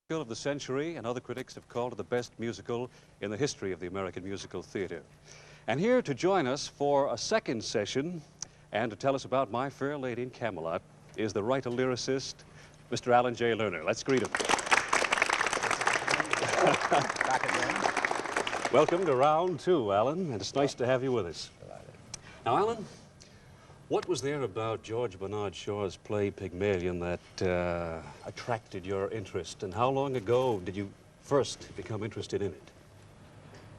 Of the century, and other critics have called it the best musical in the history of the American musical theater. And here to join us for a second session and to tell us about My Fair Lady in Camelot is the writer-lyricist, Mr. Alan Jay Lerner. Let's greet him. Back again. Welcome to round two, Alan, and it's nice to have you with us. Delighted. Now, Alan, what was there about George Bernard Shaw's play Pygmalion that attracted your interest, and how long ago did you first become interested in it?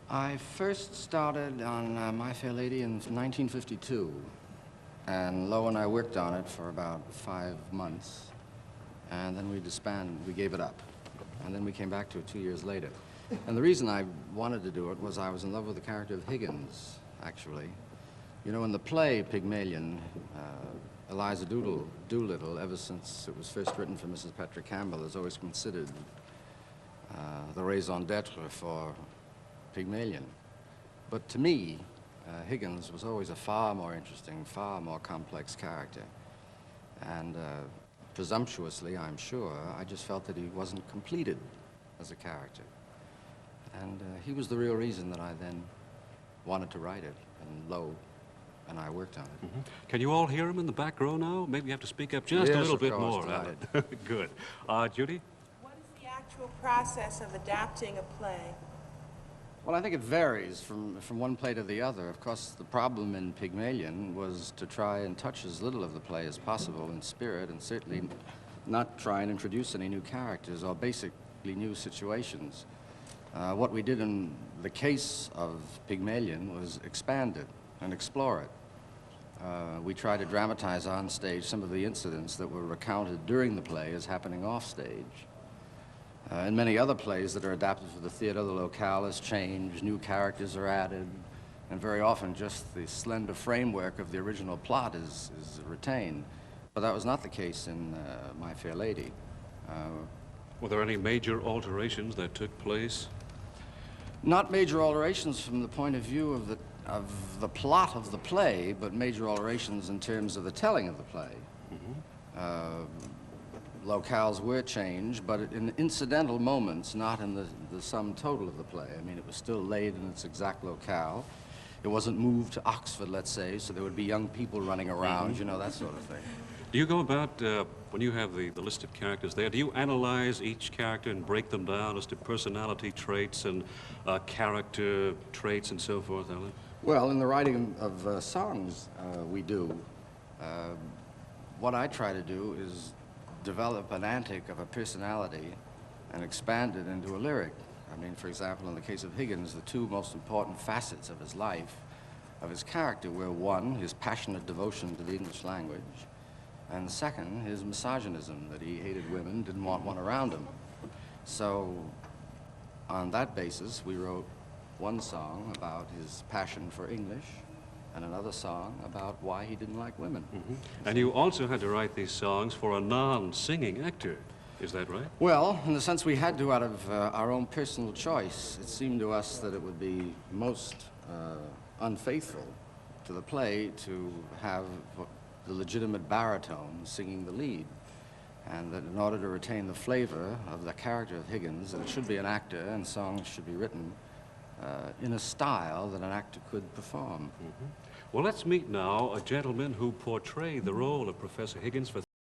I first started on My Fair Lady in 1952, and Lo and I worked on it for about 5 months, and then we disbanded, we gave it up, and then we came back to it 2 years later. And the reason I wanted to do it was I was in love with the character of Higgins, actually. You know, in the play Pygmalion, Eliza Doolittle, ever since it was first written for Mrs. Petra Campbell, is always considered the raison d'etre for Pygmalion. But to me, Higgins was always a far more interesting, far more complex character. And presumptuously, I'm sure, I just felt that he wasn't completed as a character. And he was the real reason that I then wanted to write it, and Lo and I worked on it. Mm-hmm. Can you all hear him in the back row now? Maybe you have to speak up just a little bit more, Alan. Good. Judy? What is the actual process of adapting a play? Well, I think it varies from one play to the other. Of course, the problem in Pygmalion was to try and touch as little of the play as possible in spirit, and certainly not try and introduce any new characters or basically new situations. What we did in the case of Pygmalion was expand it and explore it. We tried to dramatize on stage some of the incidents that were recounted during the play as happening off stage. In many other plays that are adapted for the theater, the locale is changed, new characters are added, and very often just the slender framework of the original plot is retained. But that was not the case in My Fair Lady. Were there any major alterations that took place? Not major alterations from the point of view of the plot of the play, but major alterations in terms of the telling of the play. Mm-hmm. Locales were changed, but in incidental moments, not in the sum total of the play. I mean, it was still laid in its exact locale. It wasn't moved to Oxford, let's say, so there would be young people running around, mm-hmm. You know, that sort of thing. Do you go about, when you have the list of characters there, do you analyze each character and break them down as to personality traits and character traits and so forth, Alan? Well, in the writing of songs, we do. What I try to do is develop an antic of a personality and expand it into a lyric. I mean, for example, in the case of Higgins, the two most important facets of his life, of his character, were one, his passionate devotion to the English language, and second, his misogynism, that he hated women, didn't want one around him. So, on that basis, we wrote one song about his passion for English, and another song about why he didn't like women. Mm-hmm. And you also had to write these songs for a non-singing actor, is that right? Well, in the sense we had to out of our own personal choice. It seemed to us that it would be most unfaithful to the play to have the legitimate baritone singing the lead, and that in order to retain the flavor of the character of Higgins, that it should be an actor and songs should be written in a style that an actor could perform. Mm-hmm. Well, let's meet now a gentleman who portrayed the role of Professor Higgins for